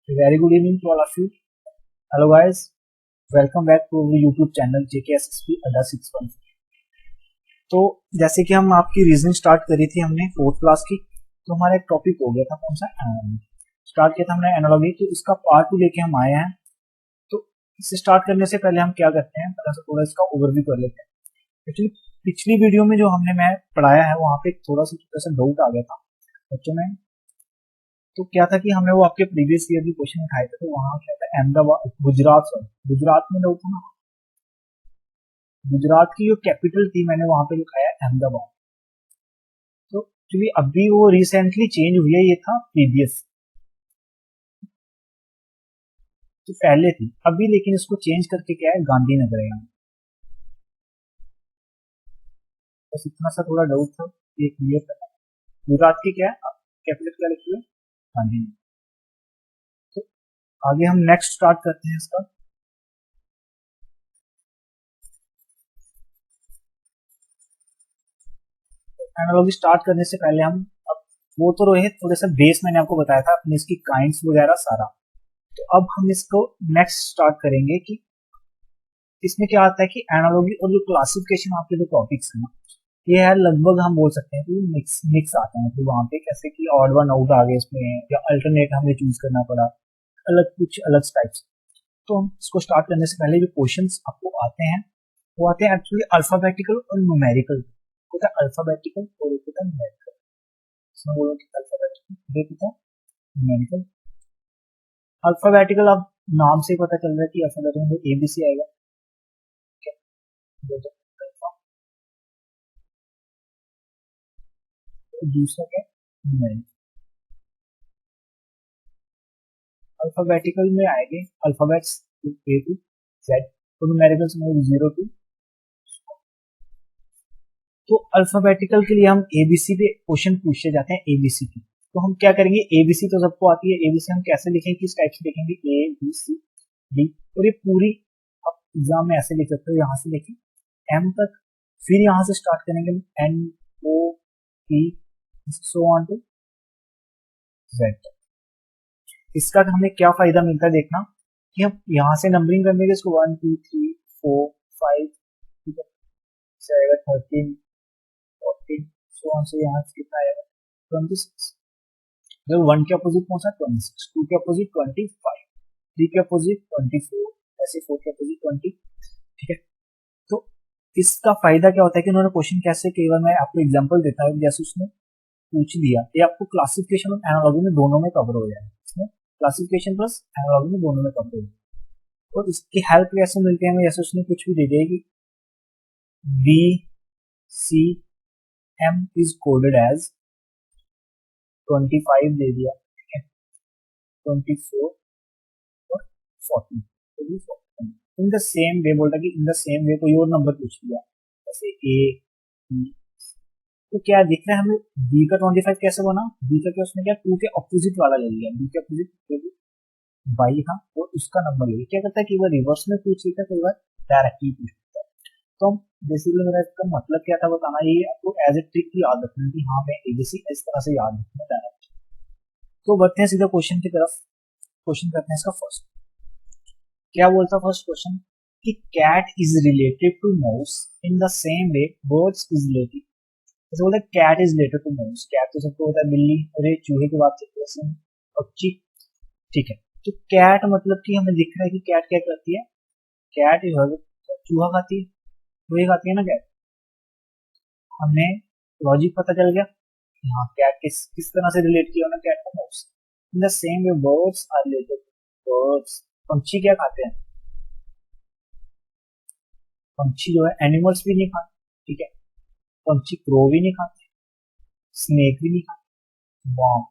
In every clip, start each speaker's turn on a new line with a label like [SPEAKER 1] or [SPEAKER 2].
[SPEAKER 1] Very good evening to all of you. Hello guys, welcome back to our YouTube channel JKSSP Adda 61। तो जैसे कि हम आपकी reasoning start करी थी हमने 4th क्लास की, तो हमारा एक टॉपिक हो गया था कौन सा एनालॉजी। स्टार्ट किया था हमने एनालॉजी, तो इसका पार्ट 2 लेके हम आए हैं। तो इसे स्टार्ट करने से पहले हम क्या करते हैं, पहले से थोड़ा इसका ओवरव्यू कर लेते हैं। एक्चुअली पिछली वीडियो में जो मैं पढ़ाया है वहाँ पे थोड़ा सा डाउट आ गया था बच्चों में। तो क्या था कि हमें वो आपके प्रीवियस ईयर भी क्वेश्चन उठाए थे, तो वहां क्या था अहमदाबाद गुजरात में डाउट था ना। गुजरात की जो कैपिटल थी मैंने वहां पे लिखा है अहमदाबाद। तो क्योंकि अभी वो रिसेंटली चेंज हुई है, ये था प्रीवियस, तो पहले थी अभी, लेकिन इसको चेंज करके क्या है गांधीनगर है यहाँ। बस इतना सा थोड़ा डाउट था, ये क्लियर करना। गुजरात की क्या है कैपिटल क्या लिखी है, गांधीनगर। तो आगे हम नेक्स्ट स्टार्ट करते हैं इसका। एनालॉजी स्टार्ट करने से पहले हम अब वो तो रहे थोड़ा सा बेस, मैंने आपको बताया था अपने इसकी काइंड्स वगैरह सारा। तो अब हम इसको नेक्स्ट स्टार्ट करेंगे कि इसमें क्या आता है कि एनालॉजी और जो क्लासिफिकेशन आपके जो टॉपिक्स हैं ये है लगभग हम बोल सकते हैं कि मिक्स मिक्स आते हैं। मतलब वहाँ पे कैसे कि ऑड वन आउट आ गए इसमें, या अल्टरनेट हमें चूज करना पड़ा, अलग कुछ अलग टाइप्स। तो हम इसको स्टार्ट करने से पहले जो क्वेश्चंस आपको आते हैं वो आते हैं एक्चुअली अल्फाबेटिकल और न्यूमेरिकल। होता है अल्फाबेटिकल और होता है न्यूमेरिकल। इसमें बोलो कि अल्फाबेटिकल ये होता है न्यूमेरिकल। अल्फाबेटिकल अब नाम से पता चल रहा है कि अल्फाबेटिकल में एबीसी आएगा। दूसरा क्या न्यूमेरिकल। अल्फाबेटिकल में आएंगे अल्फाबेट्स ए टू जेड और न्यूमेरिकल्स में 0 टू। तो अल्फाबेटिकल के लिए हम एबीसी पे क्वेश्चन पूछे जाते हैं एबीसी की। तो हम क्या करेंगे, एबीसी तो सबको आती है, एबीसी हम कैसे लिखेंगे, किस टाइप से लिखेंगे, ए बी सी डी। और ये पूरी आप एग्जाम में ऐसे लिख सकते हो, यहाँ से लेके एम तक, फिर यहाँ से स्टार्ट करेंगे N O P so on to Z. इसका हमें क्या फायदा मिलता है देखना कि हम यहाँ से नंबरिंग करने के इसको 1 2 3 4 5 ठीक है, 13 14 सो ऑन से यहाँ से कितना आएगा 26। जब 1 के अपोजिट कौन सा 26, 2 के अपोजिट 25, 3 के अपोजिट 24, ऐसे 4 के अपोजिट 20। ठीक है, तो इसका फायदा क्या होता है कि उन्होंने क्वेश्चन कैसे, कई बार मैं आपको एग्जांपल देता हूँ, जैसे उसने पूछ लिया ये आपको क्लासिफिकेशन और एनालॉजी में दोनों में कवर हो जाएगा। इसमें क्लासिफिकेशन प्लस एनालॉजी में दोनों में कवर हो जाएगा। और इसकी हेल्प कैसे मिलती है, जैसे उसने कुछ भी दे देगी B C M is coded as 25 दे दिया, ठीक है 24 और 40। इन द सेम वे बोलता कि इन द सेम वे कोई और नंबर पूछ लिया जैसे ए बी, तो क्या दिख रहा है हमें बी का 25 कैसे बना, बी का क्या उसने क्या 2 के अपोजिट वाला ले लिया, बी के अपोजिट बाई हाँ, और उसका नंबर ले लिया। क्या करता है कि बार रिवर्स में पूछ लेता है, कई बार डायरेक्टली पूछ लेता है। तो हम बेसिकली मेरा इसका मतलब क्या था बताना, ये आपको एज ए ट्रिक याद रखना कि हाँ मैं एबीसी इस तरह से याद रखना डायरेक्ट। तो बढ़ते हैं सीधा क्वेश्चन की तरफ। क्वेश्चन करते हैं इसका फर्स्ट। क्या बोलता फर्स्ट क्वेश्चन कि cat is related to mouse in the same way birds is related. जैसे बोलते cat is related to mouse, cat तो सबको होता है बिल्ली, अरे चूहे की बात करते हैं पक्षी, ठीक है। तो कैट मतलब कि हमें दिख रहा है कि कैट क्या करती है, कैट चूहा खाती है, चूहे खाती है ना कैट। हमने लॉजिक पता चल गया, हाँ कैट किस तरह से रिलेट किया उन्होंने कैट को mouse. In the same way birds are related, birds पंछी क्या खाते हैं, पंछी जो है एनिमल्स भी नहीं खाते, ठीक है, पंछी क्रो भी नहीं खाते, स्नेक भी नहीं खाते, वॉर्म।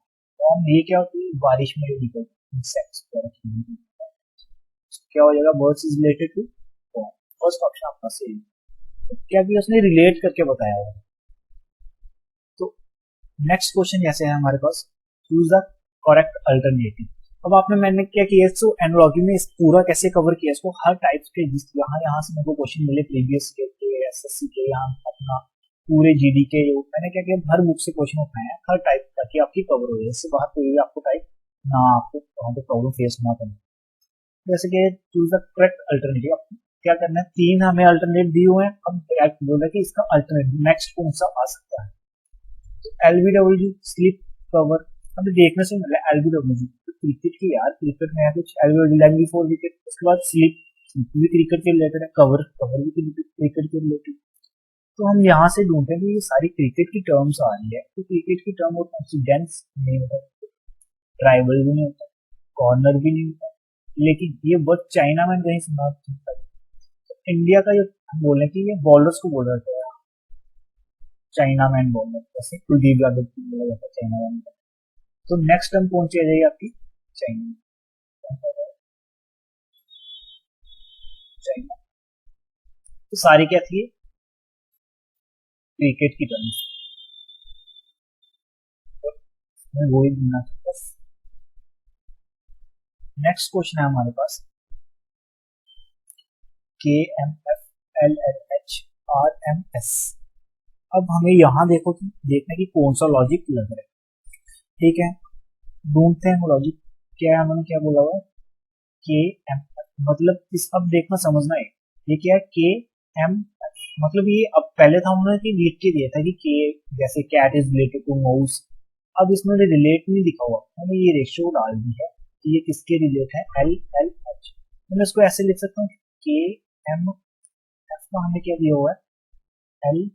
[SPEAKER 1] वॉर्म ये क्या होती है, बारिश में निकलते इंसेक्ट्स क्या हो जाएगा, birds is related to worm. First option आपका सही है, क्या किया उसने रिलेट करके बताया है। तो नेक्स्ट क्वेश्चन जैसे है हमारे पास, चूज द करेक्ट अल्टरनेटिव। अब आपने मैंने क्या किया, तो एनालॉजी में इस पूरा कैसे कवर किया इसको, हर टाइप के यहाँ से मेरे को क्वेश्चन मिले प्रीवियस के एसएससी के, यहाँ अपना पूरे जीडी के, मैंने क्या किया हर बुक से क्वेश्चन उठाए हैं हर टाइप ताकि आपकी कवर हो जाए, इससे बाहर कोई भी आपको टाइप ना आपको वहाँ पे प्रॉब्लम फेस होना पड़े। जैसे कि चूज द करेक्ट अल्टरनेटिव, क्या करना है, 3 हमें अल्टरनेट दिए हुए हैं, अब बोला कि इसका अल्टरनेटिव नेक्स्ट कौन सा आ सकता है। तो एलबीडब्ल्यू स्लिप कवर हमें देखने से मिला एलबीडब्ल्यू तो क्रिकेट की यार, क्रिकेट में कुछ एलबीडब्ल्यू लेग बिफोर विकेट, उसके बाद स्लिप भी क्रिकेट के रिलेटेड है, कवर कवर भी क्रिकेट के रिलेटेड। तो हम यहाँ से ढूंढते हैं कि ये सारी क्रिकेट की टर्म्स आ रही है, तो क्रिकेट की टर्म और कौन सी, डेंस नहीं होता, ट्राइबल भी नहीं होता, कॉर्नर भी नहीं होता, लेकिन ये वर्ड चाइना में कहीं सुना था। तो इंडिया का ये बोले कि ये बॉलर्स को बोल रहे थे चाइना मैन बॉलर, जैसे कुलदीप यादव को बोला जाता है चाइना मैन। तो नेक्स्ट टर्म कौन सी आ जाएगी आपकी, चाइना, चाइना। तो सारी क्या थी, क्रिकेट की टर्म्स, मैं वही ढूंढना चाहता। नेक्स्ट क्वेश्चन है हमारे पास, K M F L L H R M S. अब हमें यहाँ देखो कि देखना कि कौन सा लॉजिक लग रहा है, ठीक है, ढूंढते हैं लॉजिक। क्या है, उन्होंने क्या बोला हुआ, के एम एफ, मतलब इस, अब देखना समझना है ये क्या है, के एम एफ मतलब ये, अब पहले था उन्होंने लिख के दिया था कि के जैसे cat is related to mouse, अब इसमें रिलेट नहीं दिखा हुआ, मैंने ये रेशियो डाल दी है कि ये किसके रिलेट है, एल एल एच। मैं इसको ऐसे लिख सकता हूँ, के एम एफ का हमने क्या दिया हुआ है, एल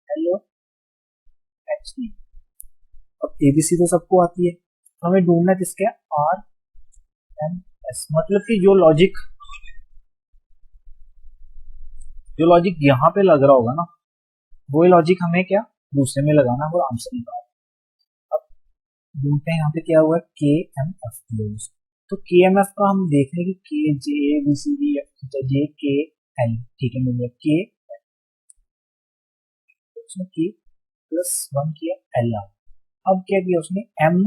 [SPEAKER 1] एल और एच डी। अब एबीसी तो सबको आती है, हमें ढूंढना किसका, आर एम एस, मतलब कि जो लॉजिक यहाँ पे लग रहा होगा ना, वो लॉजिक हमें क्या दूसरे में लगाना और आंसर निकालना। अब ढूंढते हैं यहाँ पे क्या हुआ है, के एम एफ क्लोज। तो के एम एफ का हम देख रहे हैं कि K J B C D F J K L, ठीक है, मिल गया के, उसमें के प्लस 1 किया एल आर। अब क्या किया उसने, एम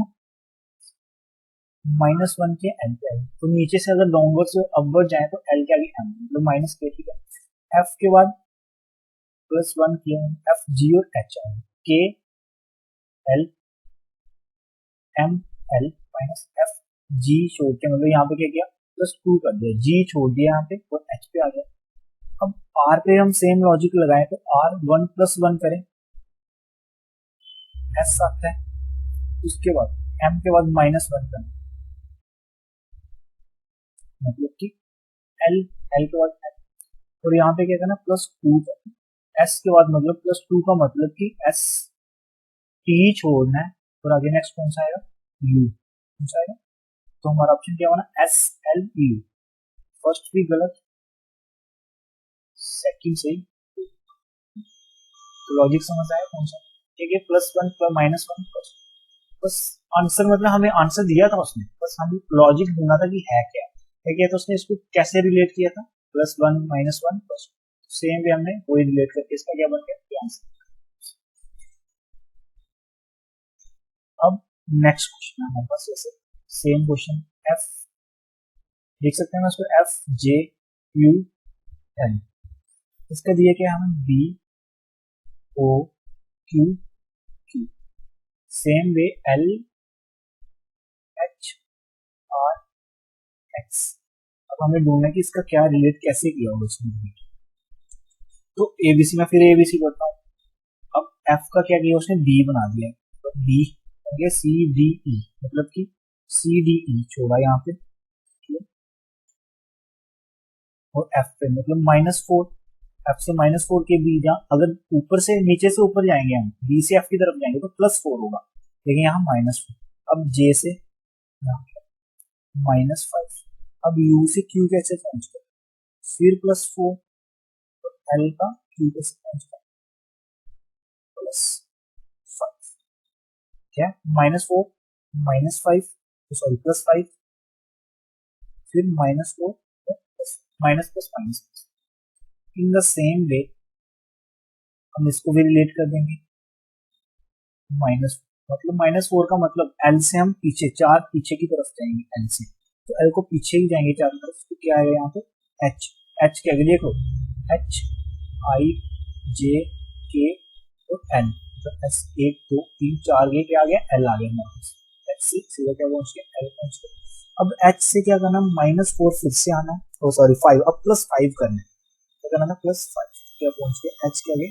[SPEAKER 1] माइनस 1 किया एल पे एल, तो नीचे से अगर डाउनवर्ड से अपवर्ड जाए तो एल के आगे एम, मतलब माइनस के, ठीक है। एफ के बाद प्लस 1 किया, एफ जी और H I, K L M L minus F G छोड़ के, मतलब यहाँ पे क्या किया, प्लस 2 कर दिया, जी छोड़ दिया यहाँ पे और एच पे आ गया। अब आर पे हम सेम लॉजिक लगाए तो आर 1 प्लस 1 करें, एस आता है, उसके बाद एम के बाद माइनस 1 करें, मतलब कि एल, एल के बाद एल, और यहाँ पे क्या करना, प्लस 2 करना, एस के बाद मतलब प्लस 2 का मतलब कि एस टी छोड़ना है, और आगे नेक्स्ट कौन सा आएगा, यू, कौन सा आएगा, तो हमारा ऑप्शन क्या होना, एस एल यू। फर्स्ट भी गलत, सेकंड सही, तो लॉजिक समझ आया कौन सा, ठीक है, प्लस 1 प्लस माइनस 1 प्लस, बस आंसर, मतलब हमें आंसर दिया था उसने, बस हम लॉजिक ढूंढना था कि है क्या, ठीक है। तो उसने इसको कैसे रिलेट किया था, plus 1 minus 1 plus, same way हमने वही रिलेट करके इसका क्या बन गया आंसर। अब नेक्स्ट क्वेश्चन है हमारे पास, जैसे सेम क्वेश्चन, एफ देख सकते हैं ना, उसको एफ जे यू एन, इसका दिया क्या हमें, B O Q Q, same way L H R X. अब हमें ढूंढना है कि इसका क्या रिलेट कैसे किया होगा उसने, तो एबीसी में फिर एबीसी करता हूँ। अब एफ का क्या किया उसने, डी बना दिया, तो डी हो गया सी डी ई, मतलब कि सी डी ई छोड़ा यहाँ पे, और एफ पे मतलब -4, एफ से -4 के बीच, अगर ऊपर से नीचे से ऊपर जाएंगे हम, बी से एफ की तरफ जाएंगे तो +4 होगा, लेकिन यहाँ -4। अब जे से -5, अब यू से क्यू कैसे पहुंच गए, फिर +4, तो एल का क्यू कैसे पहुंच गया, +5, क्या -4 -5, सॉरी +5, फिर -4 minus plus minus, in the same वे हम इसको भी रिलेट कर देंगे, माइनस, मतलब -4 का मतलब एल से हम पीछे, 4 पीछे की तरफ जाएंगे एल से, तो एल को पीछे ही जाएंगे 4 तरफ, तो क्या आएगा यहाँ पे, एच, एच के आगे देखो, एच आई जे के और एन, तो एस 1 2 3 4 के क्या आ गया, एल आ गया हमारे पास, सी सीधा क्या पहुंच गया एल पहुंच गया। अब एच से क्या करना, -4 फिर से आना है, ओ सॉरी 5, अब +5 करना है, क्या करना था +5, क्या पहुंच गया एच के आगे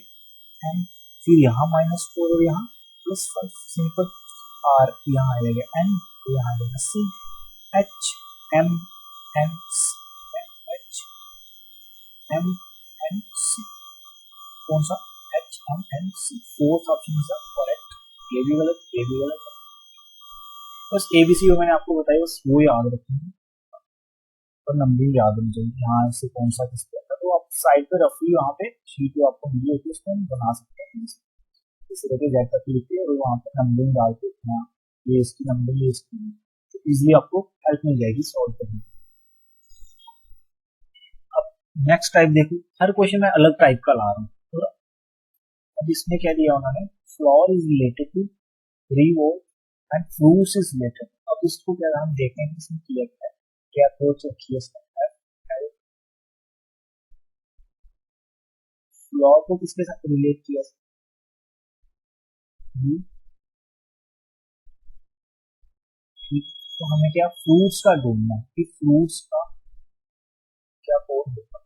[SPEAKER 1] एन, फिर यहाँ -4 और यहाँ +5, सिंपल आर यहाँ आ जाएगा एन, यहाँ आ जाएगा C, H M N H M N C, कौन सा H M N C, fourth option is correct, ये भी गलत ये भी गलत। बस एबीसी मैंने आपको बताया, बस वो याद रखेंगे और नंबरिंग याद होनी चाहिए, यहाँ से कौन सा किस पे आता है, तो आप साइड पे रफली वहाँ पे शीट जो आपको मिली होती है उसको बना सकते हैं, इसी तरह जेड तक लिखिए और वहाँ पे नंबरिंग डाल के इतना ये इसकी नंबरिंग ये इसकी, तो इजिली आपको हेल्प मिल जाएगी सॉल्व करने। अब नेक्स्ट टाइप देखो, हर क्वेश्चन में अलग टाइप का ला रहा हूँ, तो अब इसमें क्या दिया उन्होंने, floor is related to revolve and fruits is related. अब इसको क्या हम देखेंगे इसमें किया क्या अप्रोच रखी है इसमें, फ्लोर को किसके साथ रिलेट किया, तो हमें क्या फ्रूट्स का ढूंढना है कि फ्रूट्स का क्या कोड होगा।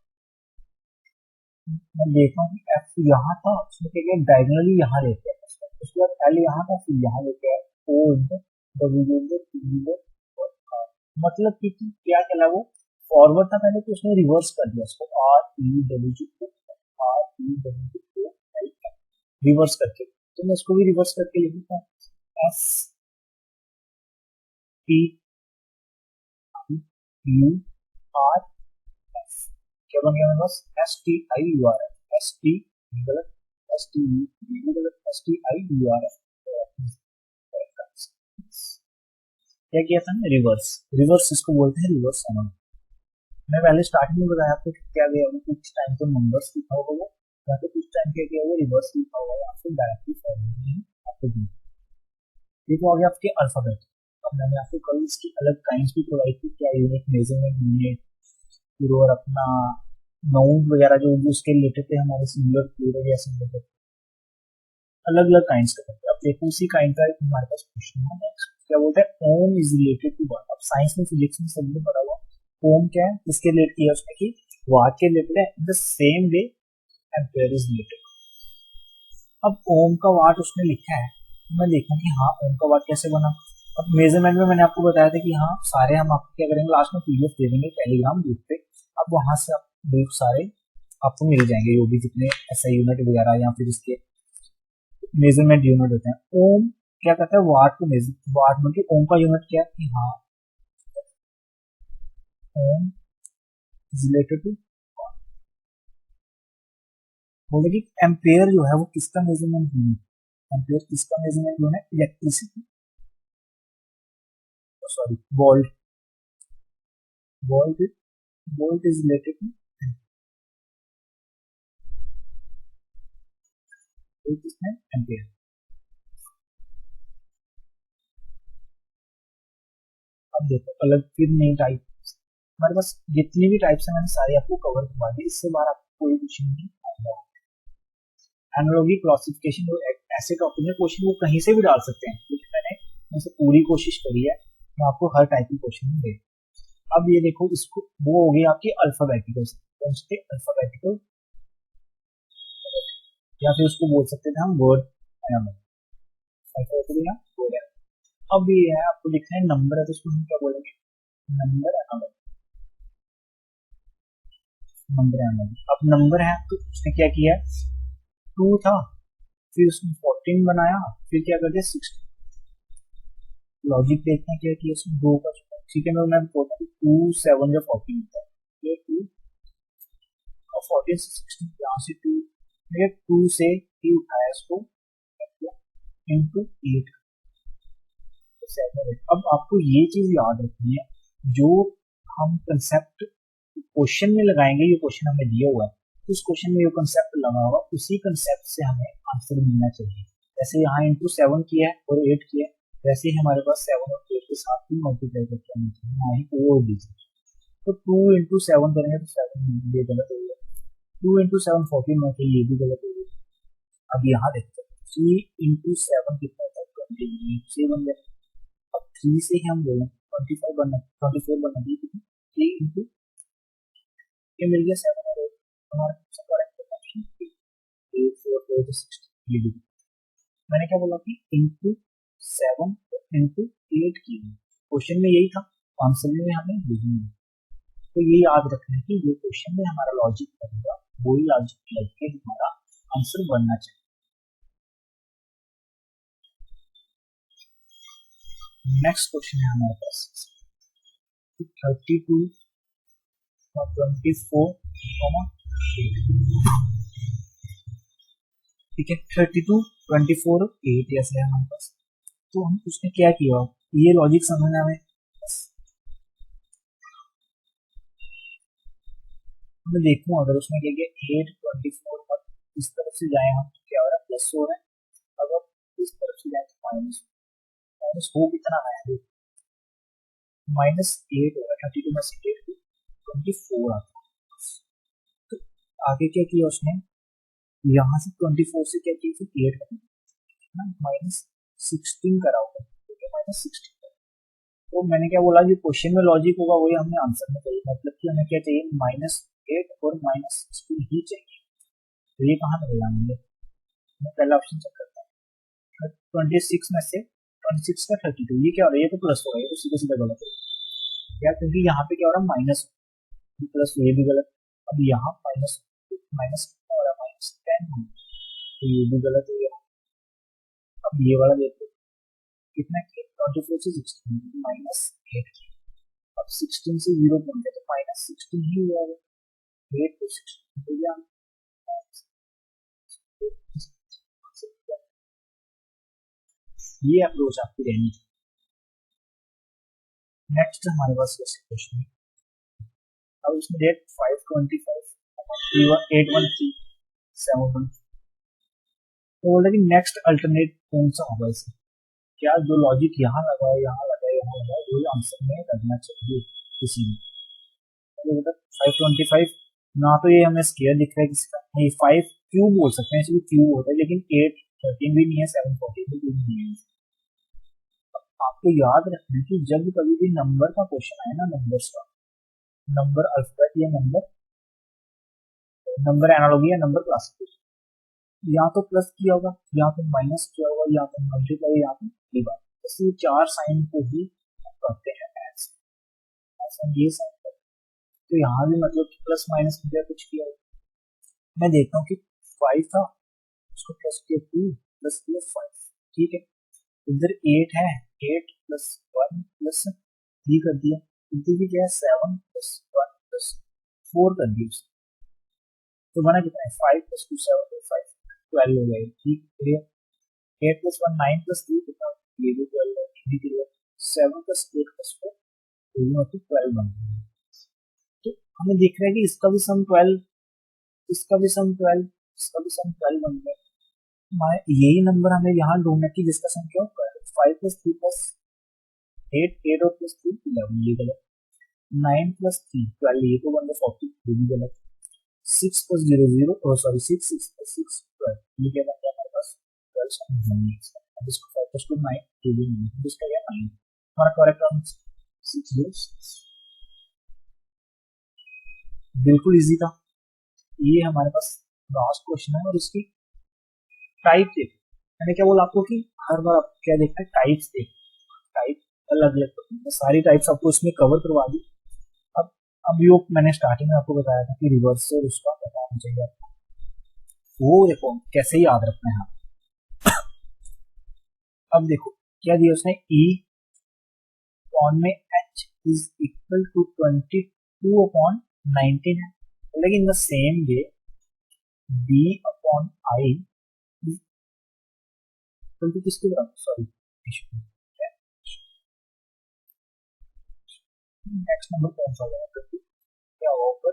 [SPEAKER 1] मैं देखता हूँ कि एफ यहाँ था, उसमें क्या डायगनली यहाँ लेते हैं, उसके बाद एल यहाँ था, फिर यहाँ लेते हैं O inter W inter T inter, मतलब कि क्या चला वो फॉरवर्ड था पहले, तो उसने रिवर्स कर दिया उसको, R E W R E W L reverse करके, तो मैं इसको भी रिवर्स करके लिख देता हूँ, S P U R F, क्या बन गया मेरे पास S T I U R F, S T गलत, एस टी यू गलत, S T I U R F, क्या किया था रिवर्स, रिवर्स इसको बोलते हैं रिवर्स अमाउंट। मैं पहले स्टार्टिंग में बताया आपको क्या गया होगा, कुछ टाइम तो नंबर्स लिखा होगा, या तो कुछ टाइम क्या किया होगा रिवर्स लिखा होगा, आपको डायरेक्टली फॉर्मूला आपको दी, देखो आगे आपके अल्फाबेट। अब मैंने आपको कल इसकी अलग काइंड्स भी प्रोवाइड की, क्या यूनिट, मेजरमेंट यूनिट, फिर और अपना नाउन वगैरह जो उसके रिलेटेड थे हमारे सिंगुलर प्लूरल या सिंगुलर, अलग अलग काइंड्स का करते हैं। अब देखो उसी काइंड का हमारे पास क्वेश्चन है नेक्स्ट, क्या बोलते हैं ओम इज रिलेटेड टू व्हाट। अब साइंस में फिजिक्स में सब में पढ़ा हुआ ओम क्या है, किसके रिलेट किया उसने कि वाट के रिलेटेड है, इन the same way ampere is related. अब ओम का वाट उसने लिखा है, तो मैं देखूं कि हाँ ओम का वाट कैसे बना। अब मेजरमेंट में मैंने आपको बताया था कि हाँ सारे हम आपको क्या करेंगे लास्ट में पीडीएफ दे देंगे टेलीग्राम ग्रुप पे, अब वहां से आप ग्रुप सारे आपको मिल जाएंगे, जो भी जितने ऐसा यूनिट वगैरह या फिर इसके मेजरमेंट यूनिट होते हैं। ओम क्या कहता है वाट को मेजर, वाट मतलब ओम का यूनिट क्या है कि हाँ ओम इज रिलेटेड टू, बोले कि एम्पेयर जो है वो किसका मेजरमेंट यूनिट, एम्पेयर किसका measurement unit, electricity, sorry volt, volt volt is related to ampere. अब देखो अलग फिर नई टाइप, हमारे पास जितनी भी टाइप्स है मैंने सारी आपको कवर करवा दी, इससे बाहर आपको कोई क्वेश्चन नहीं आएगा। एनालॉजी क्लासिफिकेशन ऐसे टॉपिक में क्वेश्चन वो कहीं से भी डाल सकते हैं, क्योंकि मैंने उनसे पूरी कोशिश करी है मैं आपको हर टाइप की क्वेश्चन दे। अब ये देखो इसको वो हो गई आपकी अल्फाबेटिकल, अल्फाबेटिकल या फिर उसको बोल सकते थे हम वर्ड अल्फाबेटिकल या वर्ड। अब ये है आपको लिखना है नंबर है, तो उसको हम क्या बोलेंगे नंबर एनालॉजी, नंबर एनालॉजी। अब नंबर है तो उसने क्या किया 2 था, फिर उसने 14 बनाया, फिर क्या कर दिया 16, लॉजिक देखते हैं क्या किया उसने 2 का, ठीक है मैं बोलता हूँ 2 7 या 14 होता है, ये 2 और 14 से 16 यहाँ से 2, मेरे 2 से ही उठाया इसको इंटू 8, अब आपको ये चीज याद रखनी है, जो हम कंसेप्ट क्वेश्चन में लगाएंगे, ये क्वेश्चन हमें दिया हुआ है, उस क्वेश्चन में जो कंसेप्ट लगा हुआ उसी कंसेप्ट से हमें आंसर मिलना चाहिए। जैसे यहाँ इंटू 7 किया है और 8 किया है, वैसे ही हमारे पास 7 और 8 के साथ ही मल्टीप्लाई करके आना चाहिए, ना ही कोई और दीजिए। तो 2 इंटू 7 करेंगे तो 7 ये गलत हो गया, 2 इंटू 7 14 होता है, ये भी गलत हो गया। अब यहाँ देखते हैं 3 इंटू 7 कितना होता है 28 बन गया। अब 3 से ही हम बोलें 24 बनना चाहिए, 3 इंटू ये मिल गया 7 और 8, हमारा करेक्ट ऑप्शन 8 4 4 तो 16। मैंने क्या बोला कि इंटू 7 इंटू 8 की क्वेश्चन में यही था, आंसर में हमें यही है। तो ये याद रखना है कि जो क्वेश्चन में हमारा लॉजिक बनेगा वही लॉजिक लेके हमारा आंसर बनना चाहिए। नेक्स्ट क्वेश्चन है हमारे पास 32 और 24, ठीक है 32 24 8 ऐसे है हमारे पास। तो हम उसने क्या किया, ये लॉजिक समझना हमें, मैं देखूं अगर उसने क्या किया 8 24 पर इस तरफ से जाए हम तो क्या हो रहा है प्लस हो रहा है, अगर इस तरफ से जाए तो माइनस, माइनस हो कितना है -8 हो रहा है, 32 में से 8 24 आता है। तो आगे क्या किया उसने, यहाँ से 24 से क्या किया फिर 8 करना -16 करा होगा, -16। तो मैंने क्या बोला जो क्वेश्चन में लॉजिक होगा वही हमें आंसर में चाहिए, मतलब कि हमें क्या चाहिए -8 और -16 ही चाहिए। तो ये कहाँ मिलेगा मुझे, मैं पहला ऑप्शन चेक करता हूँ 26 में से 26 का 32, ये क्या हो रहा है, ये तो प्लस हो रहा है, ये तो सीधा सीधा गलत है क्या, क्योंकि यहाँ पे क्या हो रहा है माइनस प्लस, ये भी गलत। अब यहाँ माइनस माइनस हो रहा है -10, तो ये भी गलत हो गया। अब ये वाला देखो कितना 24 से 16 -8, अब 16 से 0 पॉइंट है तो -16 ही हुआ है, 8 to 16 हो गया। ये अप्रोच आपकी रहनी चाहिए। नेक्स्ट हमारे पास क्वेश्चन है, अब इसमें डेट 525 813 7 तो बोल रहा है कि नेक्स्ट अल्टरनेट कौन सा होगा इसमें, क्या जो लॉजिक यहाँ लगा है यहाँ लगा है यहाँ लगा है वही आंसर में लगना चाहिए किसी में। तो मतलब 525 ना तो ये हमें स्केयर दिख रहा है किसी का, ये 5 क्यूब बोल सकते हैं, इसलिए क्यूब होता है, लेकिन 8 13 भी नहीं है, 7 14 भी नहीं है। आपको याद रखना है कि जब कभी भी नंबर का क्वेश्चन आए ना, नंबर्स का, नंबर अल्फाबेट या नंबर एनालॉजी या नंबर क्लासिफिकेशन, या तो प्लस किया होगा या तो माइनस किया होगा या तो मल्टीप्लाई या तो डिवाइड, तो ये 4 साइन को ही करते हैं ऐसा ये साइन करते हैं। तो यहाँ भी मतलब प्लस माइनस किया कुछ किया होगा, मैं देखता हूँ कि 5 था उसको प्लस किया 2 प्लस किया 5, ठीक है इधर 8 है, 8 प्लस 1 प्लस 3 कर दिया, इधर भी क्या है 7 प्लस 1 प्लस 4 कर दिया उसने, तो बना कितना है 5 प्लस 2 7 प्लस 5 12 हो जाएगा, ठीक है 8 प्लस 1 9 प्लस 3 कितना, ये भी 12 है, ये भी 12 7 प्लस 8 प्लस 4 तो ये मतलब 12 बन गया। तो हमें दिख रहा है कि इसका भी सम 12, इसका भी सम 12, इसका भी सम 12 बन गया, यही नंबर हमें यहाँ ढूंढना है कि जिसका सम क्या हो 5 प्लस 3 प्लस 8 8 और प्लस 3 11, ये गलत, 9 प्लस 3 12 ये तो बन गया 40, ये भी गलत, 6 प्लस 0 0 और सॉरी 6 6 प्लस 6 12 ये क्या बन गया हमारे पास 12 सम नहीं है, अब इसको 5 प्लस 2 9 ये भी नहीं है, इसका क्या 9 हमारा करेक्ट आंसर 6 0 बिल्कुल इजी था। ये हमारे पास लास्ट क्वेश्चन है और इसकी टाइप देख, मैंने क्या बोला आपको कि हर बार आप क्या देखते हैं टाइप्स देख, टाइप अलग अलग सारी टाइप्स आपको इसमें कवर करवा दी। अब यो मैंने स्टार्टिंग में आपको बताया था कि रिवर्सल उसका पता होना चाहिए आपको, वो देखो कैसे याद रखना है। अब देखो क्या दिया उसने E अपॉन में H is equal to 22 upon 19 है, लेकिन the same way B upon I equal to किसके बराबर, सॉरी नेक्स्ट नंबर कौन सा होगा क्या होगा,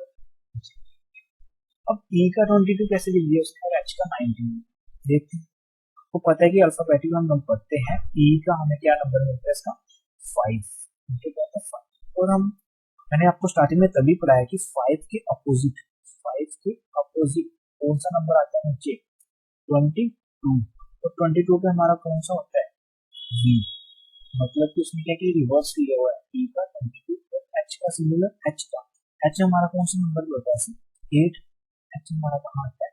[SPEAKER 1] अब E का 22 कैसे लिख दिया उसने और H का 19, देखते हैं आपको पता है कि अल्फाबेटिक हम नंबर पढ़ते हैं, E का हमें क्या नंबर मिलता है इसका 5, ठीक है 5 और हम मैंने आपको स्टार्टिंग में तभी पढ़ाया कि 5 के अपोजिट कौन सा नंबर आता है नीचे 22, तो 22 पे हमारा कौन सा होता है V, मतलब कि उसने क्या किया, रिवर्स लिया हुआ है e का 22, h का सिमिलर h का, h हमारा कौन सा नंबर होता है, 8, h हमारा कहाँ आता है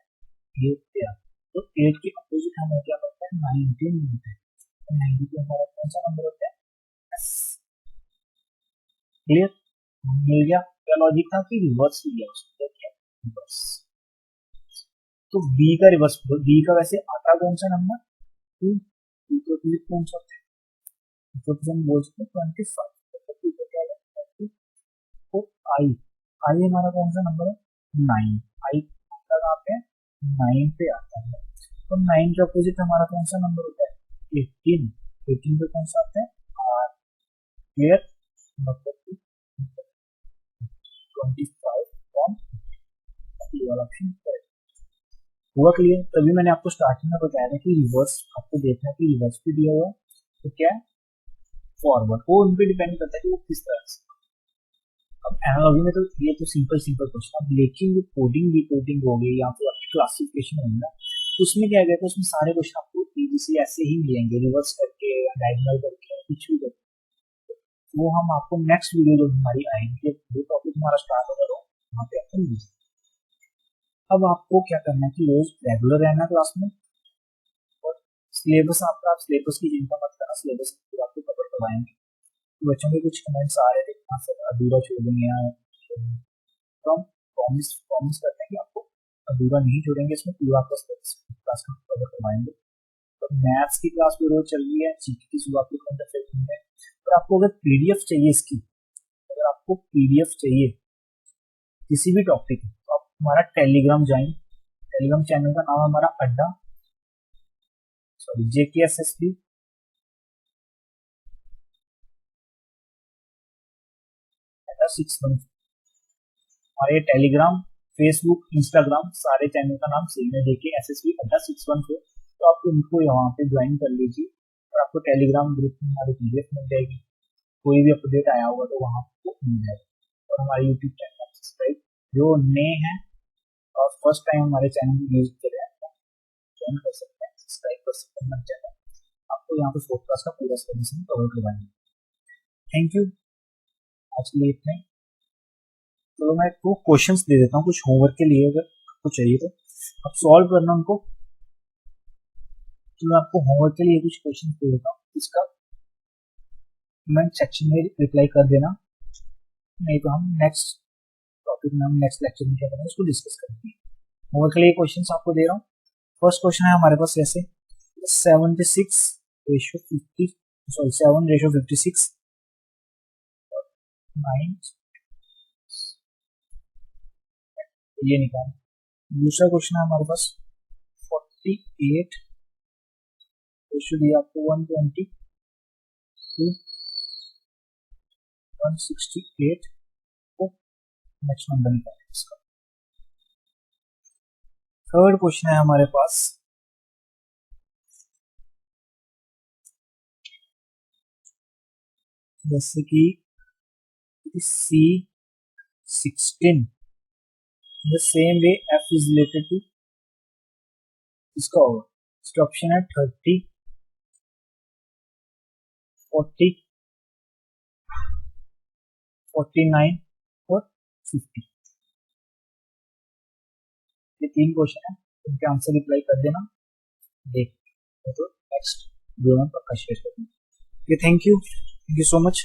[SPEAKER 1] 8 पे आता है, तो 8 के अपोजिट हमें क्या करता है 19 मिलता है, तो 92 हमारा कौन सा नंबर होता है s। क्लियर, मिल गया। क्या लॉजिक था कि रिवर्स लिया उसने, क्या रिवर्स, तो b का रिवर्स, b का वैसे आता कौन सा नंबर 2, तो अपोजिट कौन सा होता है, तो हम बोल सकते हैं 25, तो क्या है तो आई, आई हमारा कौन सा नंबर है 9, आई तक आते हैं 9 पे आता है, तो 9 के अपोजिट हमारा कौन सा नंबर होता है 18, 18 पे कौन सा आता है आर। क्लियर, मतलब कि 25 फ्रॉम वाला ऑप्शन हुआ। क्लियर, तभी मैंने आपको स्टार्टिंग में बताया था कि रिवर्स आपको देखना है कि रिवर्स पे दिया हुआ है तो क्या है फॉरवर्ड, वो उन पे डिपेंड करता है कि वो किस तरह से। अब एनालॉजी में तो ये तो सिंपल सिंपल क्वेश्चन, अब लेकिन जो कोडिंग डिकोडिंग हो गई या फिर आपकी क्लासिफिकेशन होगा तो उसमें क्या है, उसमें सारे क्वेश्चन आपको पीवीसी ऐसे ही मिलेंगे, रिवर्स करके या डायगोनल करके कुछ भी करके, वो हम आपको नेक्स्ट वीडियो जो हमारी आएंगे, जो टॉपिक हमारा स्टार्ट होगा तो वहाँ पे आपको मिलेंगे। अब आपको क्या करना है कि रोज रेगुलर रहना क्लास में, और सिलेबस आपका, आप सिलेबस की चिंता मत करना, सिलेबस आपको कवर करवाएंगे। तो बच्चों के कुछ कमेंट्स आ रहे थे सर अधूरा छोड़ देंगे यार, तो हम प्रॉमिस प्रॉमिस करते हैं कि आपको अधूरा नहीं छोड़ेंगे, इसमें पूरा आपका क्लास में कवर करवाएंगे। तो मैथ्स की क्लास भी रोज चल रही है, जीके की शुरुआत में कंटेंट है, और आपको अगर पीडीएफ चाहिए इसकी, अगर आपको पीडीएफ चाहिए किसी भी टॉपिक तो आप हमारा टेलीग्राम ज्वाइन, टेलीग्राम चैनल का नाम हमारा अड्डा, सॉरी JKSSB, अड्डा 615। हमारे टेलीग्राम, फेसबुक, इंस्टाग्राम सारे चैनल का नाम सेम है, JKSSB अड्डा 614, तो आप उनको यहाँ पे ज्वाइन कर लीजिए और आपको टेलीग्राम ग्रुप में हमारी पीडीएफ मिल जाएगी, कोई भी अपडेट आया होगा तो वहाँ आपको मिल जाएगा। और हमारे यूट्यूब चैनल सब्सक्राइब, जो नए हैं और फर्स्ट टाइम हमारे चैनल को यूज कर रहे हैं ज्वाइन कर सकते हैं, सब्सक्राइब कर सकते हैं हमारे चैनल, आपको यहाँ पे पॉडकास्ट का पूरा सर्विस कवर करवाएंगे। थैंक यू, आज के लिए इतना ही। तो मैं आपको क्वेश्चंस दे देता हूँ कुछ होमवर्क के लिए, अगर आपको चाहिए तो आप सॉल्व करना उनको। तो मैं आपको होमवर्क के लिए कुछ क्वेश्चन दे देता हूँ, इसका कमेंट सेक्शन में रिप्लाई कर देना, नहीं तो हम नेक्स्ट टॉपिक में, हम नेक्स्ट लेक्चर में क्या करेंगे उसको डिस्कस करेंगे। होमवर्क के लिए क्वेश्चन आपको दे रहा हूँ। फर्स्ट क्वेश्चन है हमारे पास ऐसे 7/56 9 ये निकाल। दूसरा क्वेश्चन है हमारे पास 48 रेशो दिया आपको 120 to 168 को नेक्स्ट नंबर निकालें इसका। थर्ड क्वेश्चन है हमारे पास जैसे कि C16 the same way f is related to, इसका होगा, इसका ऑप्शन है 30, 40, 49 और 50। ये 3 क्वेश्चन है, इनके आंसर रिप्लाई कर देना, देख तो नेक्स्ट वीडियो में पक्का शेयर कर देना। Thank you so much.